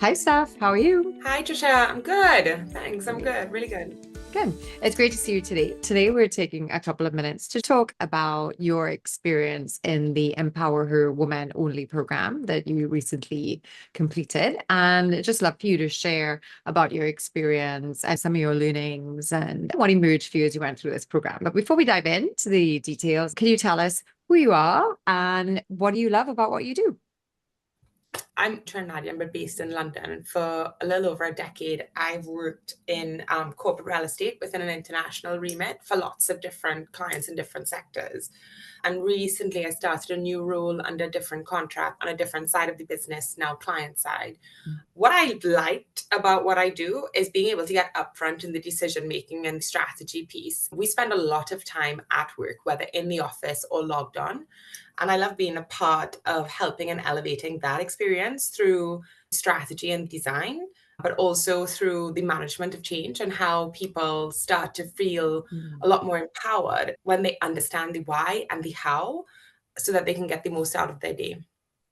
Hi, Steph. How are you? Hi, Trisha. I'm good. Thanks. I'm good. Really good. Good. It's great to see you today. Today, we're taking a couple of minutes to talk about your experience in the Empower Her Woman Only program that you recently completed. And I'd just love for you to share about your experience and some of your learnings and what emerged for you as you went through this program. But before we dive into the details, can you tell us who you are and what do you love about what you do? I'm Trinidadian, but based in London. For a little over a decade, I've worked in corporate real estate within an international remit for lots of different clients in different sectors. And recently, I started a new role under a different contract on a different side of the business, now client side. What I liked about what I do is being able to get upfront in the decision making and strategy piece. We spend a lot of time at work, whether in the office or logged on. And I love being a part of helping and elevating that experience through strategy and design, but also through the management of change and how people start to feel Mm. a lot more empowered when they understand the why and the how so that they can get the most out of their day.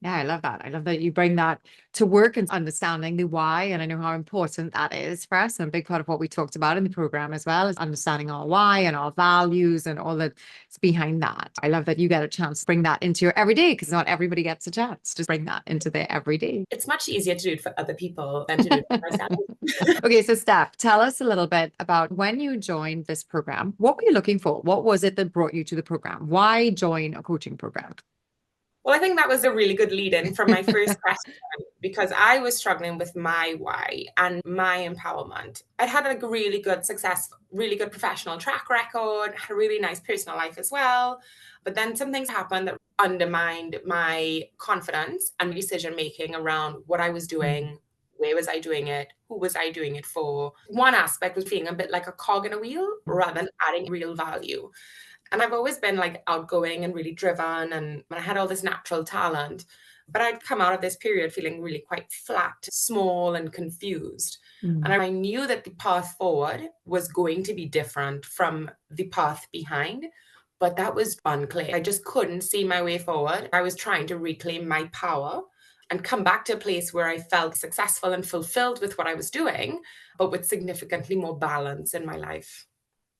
Yeah, I love that. I love that you bring that to work and understanding the why. And I know how important that is for us. And a big part of what we talked about in the program as well is understanding our why and our values and all that's behind that. I love that you get a chance to bring that into your everyday because not everybody gets a chance to bring that into their everyday. It's much easier to do it for other people than to do it for myself. Okay, so Steph, tell us a little bit about when you joined this program. What were you looking for? What was it that brought you to the program? Why join a coaching program? Well, I think that was a really good lead in for my first question because I was struggling with my why and my empowerment. I'd had a really good success, really good professional track record, had a really nice personal life as well. But then some things happened that undermined my confidence and decision making around what I was Mm. doing, where was I doing it, who was I doing it for. One aspect was feeling a bit like a cog in a wheel rather than adding real value. And I've always been like outgoing and really driven, and I had all this natural talent. But I'd come out of this period feeling really quite flat, small, and confused. And Mm. I knew that the path forward was going to be different from the path behind, but that was unclear. I just couldn't see my way forward. I was trying to reclaim my power and come back to a place where I felt successful and fulfilled with what I was doing, but with significantly more balance in my life.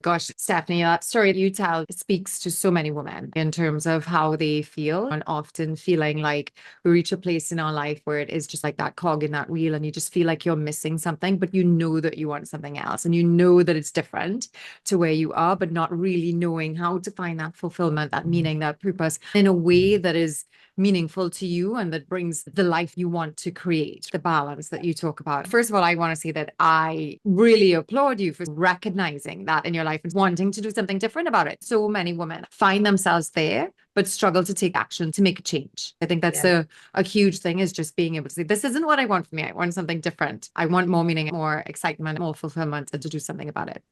Gosh, Stephanie, that story you tell speaks to so many women in terms of how they feel and often feeling like we reach a place in our life where it is just like that cog in that wheel and you just feel like you're missing something, but you know that you want something else and you know that it's different to where you are, but not really knowing how to find that fulfillment, that meaning, that purpose in a way that is meaningful to you and that brings the life you want to create, the balance that you talk about. First of all, I want to say that I really applaud you for recognizing that in your life and wanting to do something different about it. So many women find themselves there, but struggle to take action to make a change. I think that's Yeah. a huge thing is just being able to say, this isn't what I want for me. I want something different. I want more meaning, more excitement, more fulfillment, and to do something about it.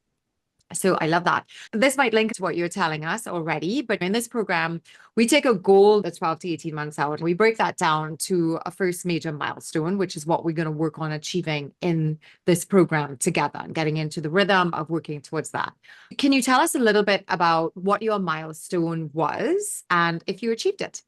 So I love that. This might link to what you're telling us already, but in this program, we take a goal that's 12 to 18 months out. We break that down to a first major milestone, which is what we're going to work on achieving in this program together and getting into the rhythm of working towards that. Can you tell us a little bit about what your milestone was and if you achieved it?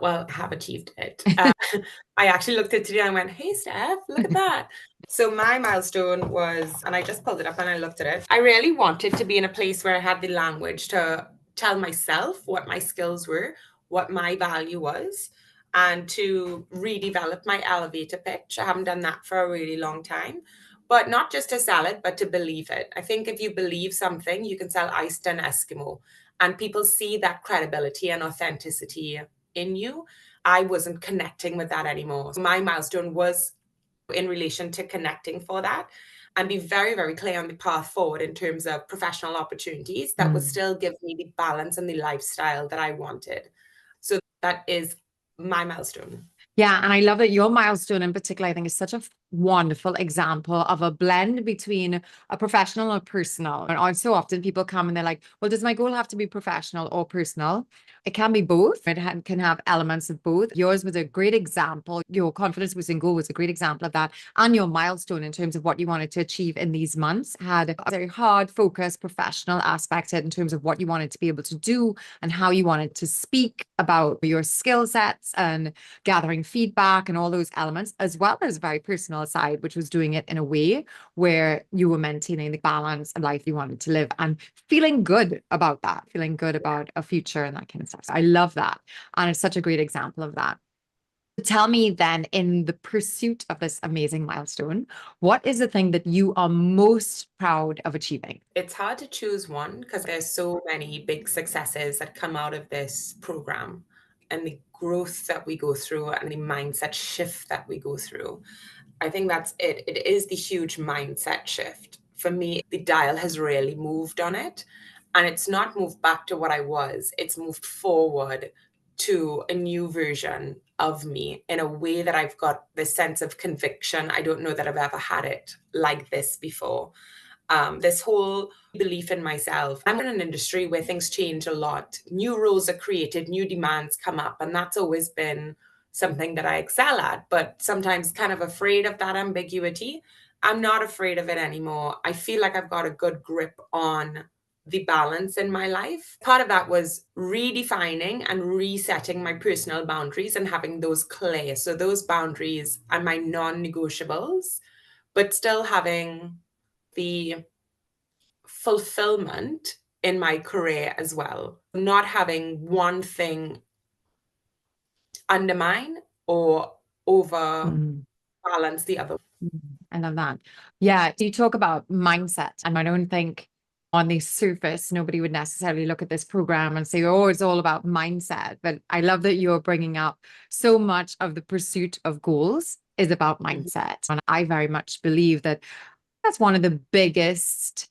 Well, have achieved it. I actually looked at it today and I went, hey, Steph, look at that. So my milestone was, and I just pulled it up and I looked at it. I really wanted to be in a place where I had the language to tell myself what my skills were, what my value was, and to redevelop my elevator pitch. I haven't done that for a really long time, but not just to sell it, but to believe it. I think if you believe something, you can sell iced and Eskimo, and people see that credibility and authenticity in you. I wasn't connecting with that anymore. So my milestone was in relation to connecting for that and be very, very clear on the path forward in terms of professional opportunities that would Mm. still give me the balance and the lifestyle that I wanted. So that is my milestone. Yeah, and I love that your milestone in particular, I think is such a wonderful example of a blend between a professional and personal. And so often people come and they're like, well, does my goal have to be professional or personal? It can be both. It can have elements of both. Yours was a great example. Your confidence boosting goal was a great example of that. And your milestone in terms of what you wanted to achieve in these months had a very hard, focused, professional aspect in terms of what you wanted to be able to do and how you wanted to speak about your skill sets and gathering feedback and all those elements, as well as a very personal side, which was doing it in a way where you were maintaining the balance of life you wanted to live and feeling good about that, feeling good about a future and that kind of stuff. So I love that. And it's such a great example of that. Tell me then, in the pursuit of this amazing milestone, what is the thing that you are most proud of achieving? It's hard to choose one because there's so many big successes that come out of this program and the growth that we go through and the mindset shift that we go through. I think that's it. It is the huge mindset shift. For me, the dial has really moved on it. And it's not moved back to what I was, it's moved forward to a new version of me in a way that I've got this sense of conviction. I don't know that I've ever had it like this before. This whole belief in myself. I'm in an industry where things change a lot. New rules are created, new demands come up, and that's always been something that I excel at, but sometimes kind of afraid of that ambiguity. I'm not afraid of it anymore. I feel like I've got a good grip on the balance in my life. Part of that was redefining and resetting my personal boundaries and having those clear. So those boundaries are my non-negotiables, but still having the fulfillment in my career as well. Not having one thing undermine or overbalance the other. I love that. Yeah, you talk about mindset, and I don't think on the surface nobody would necessarily look at this program and say, "Oh, it's all about mindset." But I love that you're bringing up so much of the pursuit of goals is about mindset, and I very much believe that that's one of the biggest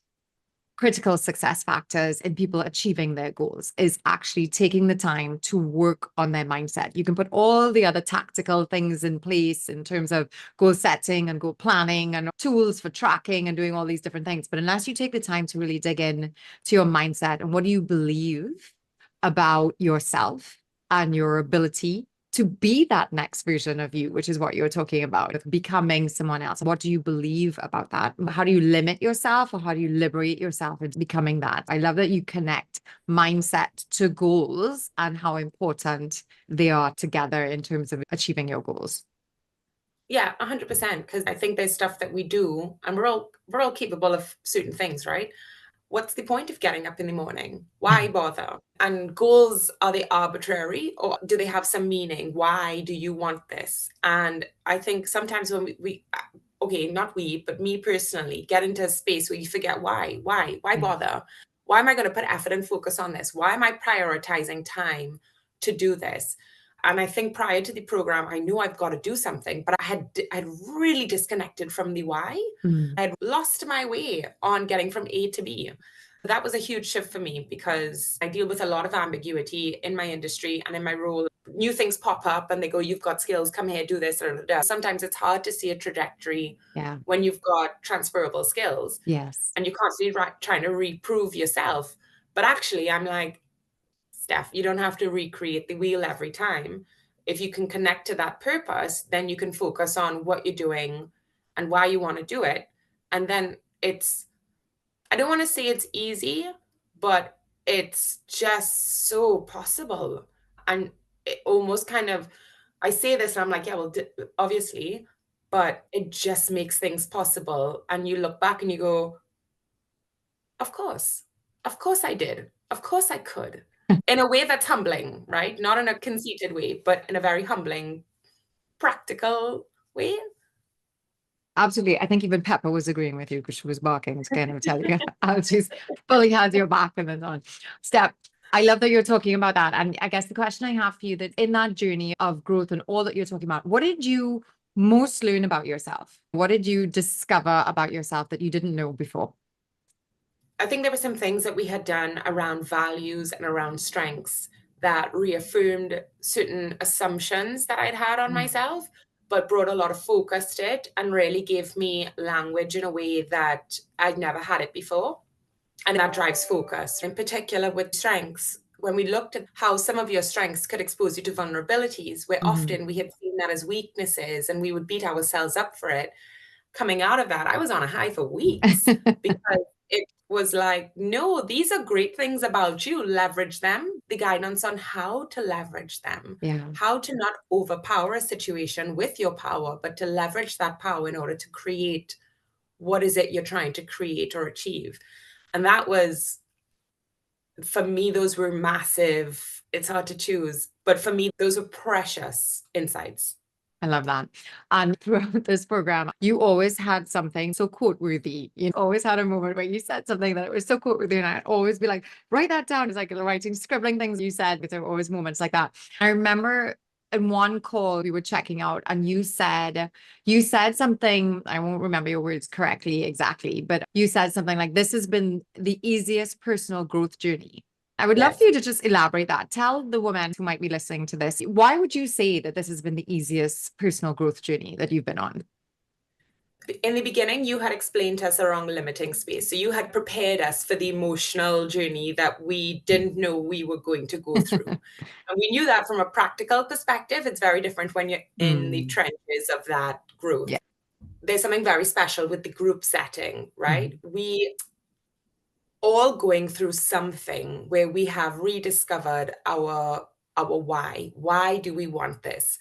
critical success factors in people achieving their goals is actually taking the time to work on their mindset. You can put all the other tactical things in place in terms of goal setting and goal planning and tools for tracking and doing all these different things. But unless you take the time to really dig in to your mindset and what do you believe about yourself and your ability to be that next version of you, which is what you're talking about, becoming someone else. What do you believe about that? How do you limit yourself or how do you liberate yourself into becoming that? I love that you connect mindset to goals and how important they are together in terms of achieving your goals. Yeah, 100%. Because I think there's stuff that we do, and we're all capable of certain things, right? What's the point of getting up in the morning? Why bother? And goals, are they arbitrary or do they have some meaning? Why do you want this? And I think sometimes when we okay, not we, but me personally, get into a space where you forget why Yeah. bother? Why am I going to put effort and focus on this? Why am I prioritizing time to do this? And I think prior to the program, I knew I've got to do something, but I'd really disconnected from the why. I'd lost my way on getting from A to B. That was a huge shift for me because I deal with a lot of ambiguity in my industry and in my role. New things pop up and they go, you've got skills, come here, do this. Sometimes it's hard to see a trajectory Yeah. when you've got transferable skills Yes. and you're constantly trying to reprove yourself. But actually, I'm like, Steph, you don't have to recreate the wheel every time. If you can connect to that purpose, then you can focus on what you're doing and why you want to do it. And then I don't want to say it's easy, but it's just so possible. And it almost kind of, I say this and I'm like, yeah, well, obviously, but it just makes things possible. And you look back and you go, of course. Of course I did. Of course I could. In a way that's humbling, right? Not in a conceited way, but in a very humbling, practical way. Absolutely. I think even Pepper was agreeing with you because she was barking to kind of tell you how she's fully has your back and then on. Step. I love that you're talking about that. And I guess the question I have for you that in that journey of growth and all that you're talking about, what did you most learn about yourself? What did you discover about yourself that you didn't know before? I think there were some things that we had done around values and around strengths that reaffirmed certain assumptions that I'd had on myself. but brought a lot of focus to it and really gave me language in a way that I'd never had it before. And that drives focus, in particular with strengths. When we looked at how some of your strengths could expose you to vulnerabilities, where often we had seen that as weaknesses and we would beat ourselves up for it, coming out of that, I was on a high for weeks because it was like, no, these are great things about you. Leverage them. The guidance on how to leverage them, Yeah. how to not overpower a situation with your power, but to leverage that power in order to create what is it you're trying to create or achieve. And that was, for me, those were massive. It's hard to choose, but for me, those were precious insights. I love that. And throughout this program, you always had something so quote worthy. You always had a moment where you said something that was so quote worthy, and I'd always be like, write that down. It's like writing, scribbling things you said, but there were always moments like that. I remember in one call we were checking out, and you said something, I won't remember your words correctly exactly, but you said something like, this has been the easiest personal growth journey. I would love Yes. for you to just elaborate that. Tell the women who might be listening to this, why would you say that this has been the easiest personal growth journey that you've been on? In the beginning, you had explained to us around limiting space. So you had prepared us for the emotional journey that we didn't know we were going to go through. And we knew that from a practical perspective. It's very different when you're in the trenches of that growth. Yeah. There's something very special with the group setting, right? Mhm. We all going through something where we have rediscovered our why. Why do we want this?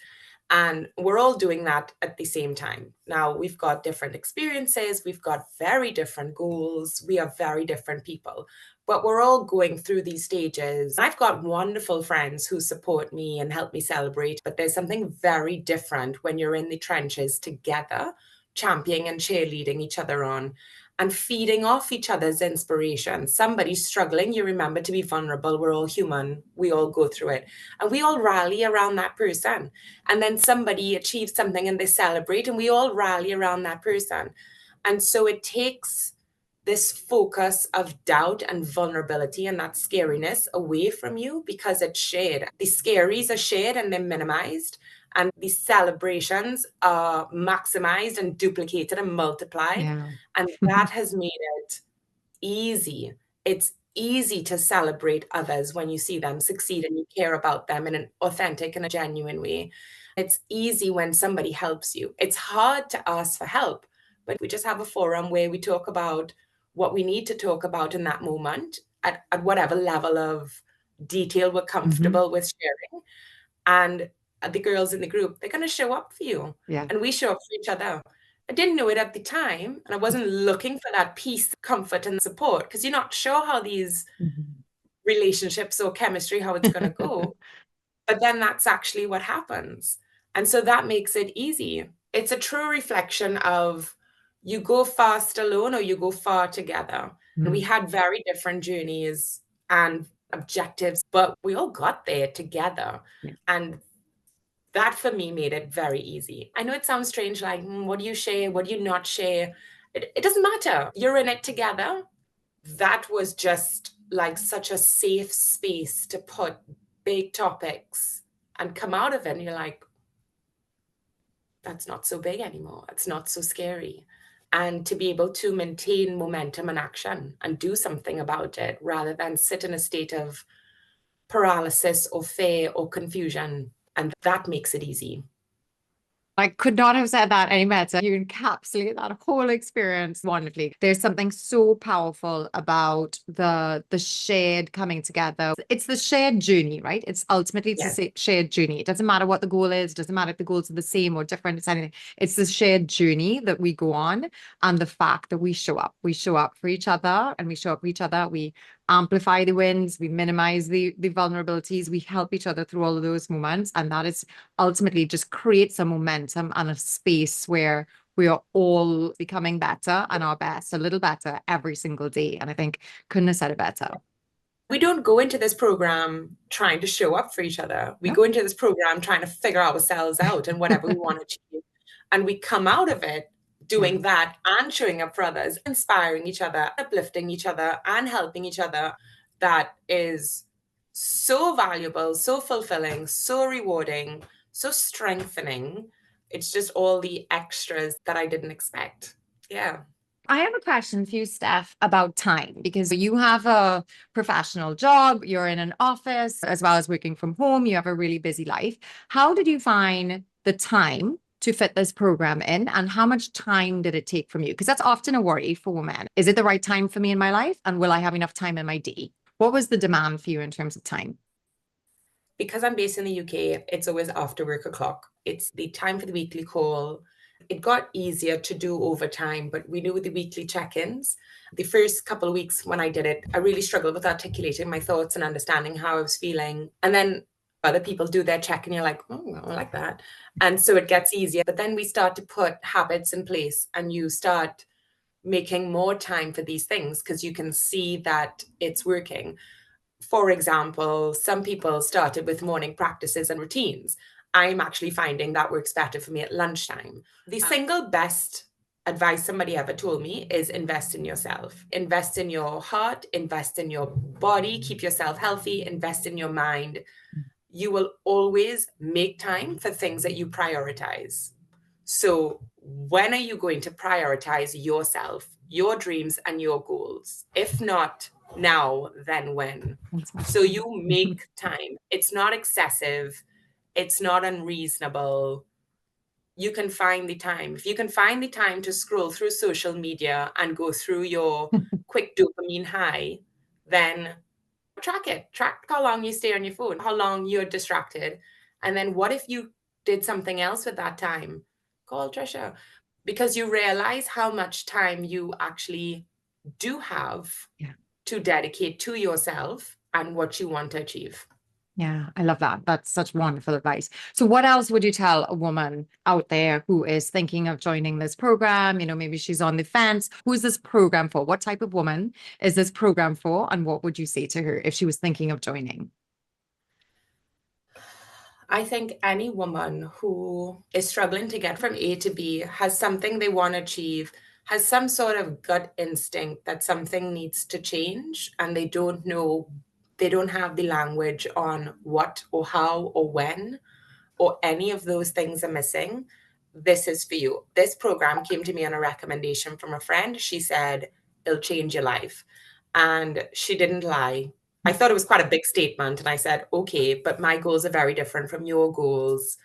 And we're all doing that at the same time. Now, we've got different experiences, we've got very different goals, we are very different people, but we're all going through these stages. I've got wonderful friends who support me and help me celebrate, but there's something very different when you're in the trenches together, championing and cheerleading each other on and feeding off each other's inspiration. Somebody's struggling, you remember to be vulnerable. We're all human, we all go through it. And we all rally around that person. And then somebody achieves something and they celebrate, and we all rally around that person. And so it takes this focus of doubt and vulnerability and that scariness away from you because it's shared. The scaries are shared and they're minimized, and the celebrations are maximized and duplicated and multiplied. Yeah. And that has made it easy. It's easy to celebrate others when you see them succeed and you care about them in an authentic and a genuine way. It's easy when somebody helps you. It's hard to ask for help, but we just have a forum where we talk about what we need to talk about in that moment at whatever level of detail we're comfortable with sharing. And the girls in the group, they're going to show up for you. Yeah. And we show up for each other. I didn't know it at the time, and I wasn't looking for that peace, comfort, and support because you're not sure how these relationships or chemistry, how it's going to go. But then that's actually what happens. And so that makes it easy. It's a true reflection of you go fast alone or you go far together. And we had very different journeys and objectives, but we all got there together. Yeah. And that for me made it very easy. I know it sounds strange, like, what do you share? What do you not share? It doesn't matter. You're in it together. That was just like such a safe space to put big topics and come out of it. And you're like, that's not so big anymore. It's not so scary. And to be able to maintain momentum and action and do something about it rather than sit in a state of paralysis or fear or confusion. And that makes it easy. I could not have said that any better. You encapsulate that whole experience wonderfully. There's something so powerful about the shared coming together. It's the shared journey, right? It's ultimately Yes. a shared journey. It doesn't matter what the goal is. It doesn't matter if the goals are the same or different. It's anything. It's the shared journey that we go on, and the fact that we show up. We show up for each other, and we show up for each other. We amplify the wins. We minimize the vulnerabilities. We help each other through all of those moments, and that is ultimately just creates a momentum and a space where we are all becoming better and our best, a little better every single day. And I think couldn't have said it better. We don't go into this program trying to show up for each other. We No. go into this program trying to figure ourselves out and whatever we want to achieve. And we come out of it doing that and showing up for others, inspiring each other, uplifting each other, and helping each other. That is so valuable, so fulfilling, so rewarding, so strengthening. It's just all the extras that I didn't expect. Yeah. I have a question for you, Steph, about time, because you have a professional job, you're in an office, as well as working from home, you have a really busy life. How did you find the time to fit this program in, and how much time did it take from you? Because that's often a worry for women. Is it the right time for me in my life? And will I have enough time in my day? What was the demand for you in terms of time? Because I'm based in the UK, it's always after work o'clock. It's the time for the weekly call. It got easier to do over time, but we knew the weekly check-ins. The first couple of weeks when I did it, I really struggled with articulating my thoughts and understanding how I was feeling. And then other people do their check and you're like, oh, I like that. And so it gets easier. But then we start to put habits in place and you start making more time for these things because you can see that it's working. For example, some people started with morning practices and routines. I'm actually finding that works better for me at lunchtime. The single best advice somebody ever told me is invest in yourself. Invest in your heart, invest in your body, keep yourself healthy, invest in your mind. You will always make time for things that you prioritize. So, when are you going to prioritize yourself, your dreams, and your goals? If not now, then when? So, you make time. It's not excessive, it's not unreasonable. You can find the time. If you can find the time to scroll through social media and go through your quick dopamine high, then track it. Track how long you stay on your phone, how long you're distracted. And then what if you did something else with that time? Call Trisha because you realize how much time you actually do have Yeah. to dedicate to yourself and what you want to achieve. Yeah, I love that. That's such wonderful advice. So, what else would you tell a woman out there who is thinking of joining this program? Maybe she's on the fence. Who is this program for? What type of woman is this program for? And what would you say to her if she was thinking of joining? I think any woman who is struggling to get from A to B, has something they want to achieve, has some sort of gut instinct that something needs to change, and they don't know, they don't have the language on what or how or when, or any of those things are missing. This is for you. This program came to me on a recommendation from a friend. She said, it'll change your life. And she didn't lie. I thought it was quite a big statement. And I said, okay, but my goals are very different from your goals.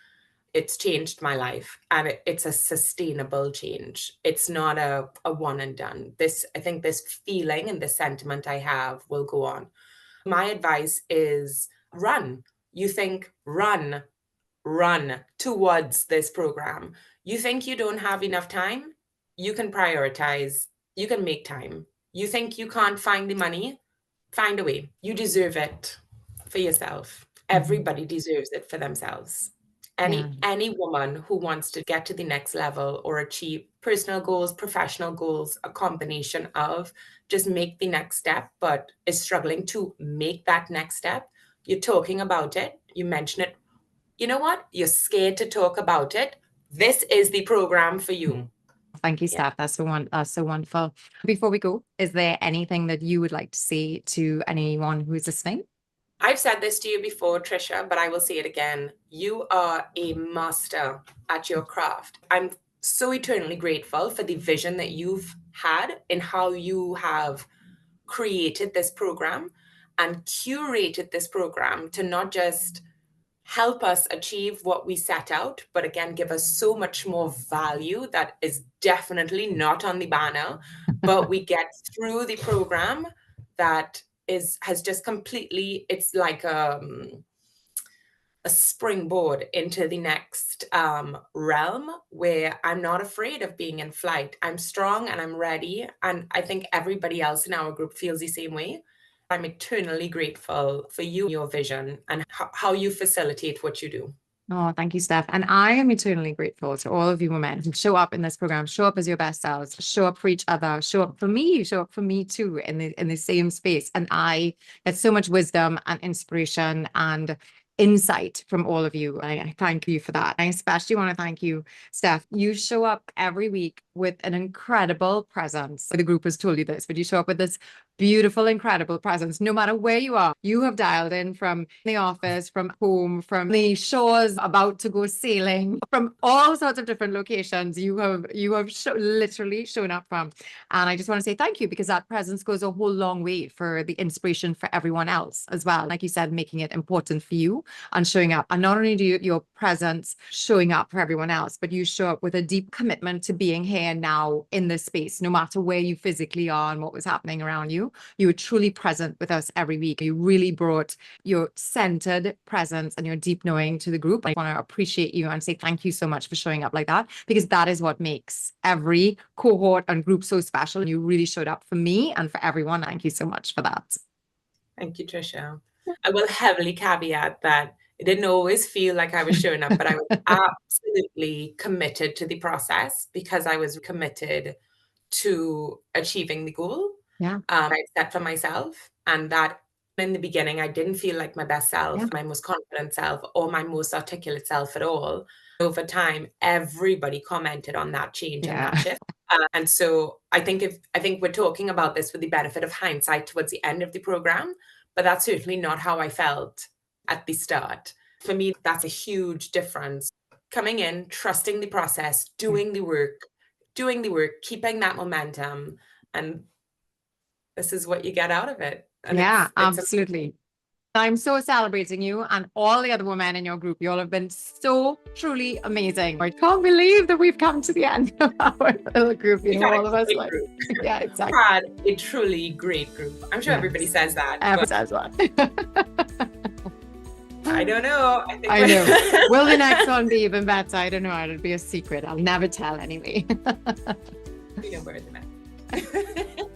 It's changed my life. And it's a sustainable change. It's not a one and done. I think this feeling and this sentiment I have will go on. My advice is run. You think run towards this program. You think you don't have enough time? You can prioritize. You can make time. You think you can't find the money? Find a way. You deserve it for yourself. Mhm. Everybody deserves it for themselves. Yeah. Any woman who wants to get to the next level or achieve personal goals, professional goals, a combination of, just make the next step, but is struggling to make that next step. You're talking about it, you mention it. You know what? You're scared to talk about it. This is the program for you. Thank you, Yeah. Steph. That's so wonderful. Before we go, is there anything that you would like to say to anyone who's listening? I've said this to you before, Trisha, but I will say it again. You are a master at your craft. I'm so eternally grateful for the vision that you've had in how you have created this program and curated this program to not just help us achieve what we set out, but again, give us so much more value that is definitely not on the banner, but we get through the program that has just completely, it's like a springboard into the next realm where I'm not afraid of being in flight. I'm strong and I'm ready. And I think everybody else in our group feels the same way. I'm eternally grateful for you, your vision, and how you facilitate what you do. Oh, thank you, Steph. And I am eternally grateful to all of you women who show up in this program, show up as your best selves, show up for each other, show up for me, show up for me too in the same space. And I get so much wisdom and inspiration and insight from all of you. I thank you for that. I especially want to thank you, Steph. You show up every week with an incredible presence. The group has told you this, but you show up with this beautiful, incredible presence. No matter where you are, you have dialed in from the office, from home, from the shores, about to go sailing, from all sorts of different locations. You have literally shown up from. And I just want to say thank you, because that presence goes a whole long way for the inspiration for everyone else as well. Like you said, making it important for you and showing up. And not only do your presence showing up for everyone else, but you show up with a deep commitment to being here now in this space, no matter where you physically are and what was happening around you. You were truly present with us every week. You really brought your centered presence and your deep knowing to the group. I want to appreciate you and say thank you so much for showing up like that, because that is what makes every cohort and group so special. And you really showed up for me and for everyone. Thank you so much for that. Thank you, Trisha. I will heavily caveat that it didn't always feel like I was showing up, but I was absolutely committed to the process, because I was committed to achieving the goal I set for myself. And that in the beginning, I didn't feel like my best self, my most confident self, or my most articulate self at all. Over time, everybody commented on that change and that shift. And so I think we're talking about this with the benefit of hindsight towards the end of the program, but that's certainly not how I felt at the start. For me, that's a huge difference. Coming in, trusting the process, doing the work, keeping that momentum, and this is what you get out of it. And it's absolutely. I'm so celebrating you and all the other women in your group. You all have been so truly amazing. I can't believe that we've come to the end of our little group. You know, all of us. Yeah, exactly. Had a truly great group. I'm sure everybody says that. Everybody says that. I don't know. I know. Will the next one be even better? I don't know. It'll be a secret. I'll never tell anyway. We know where the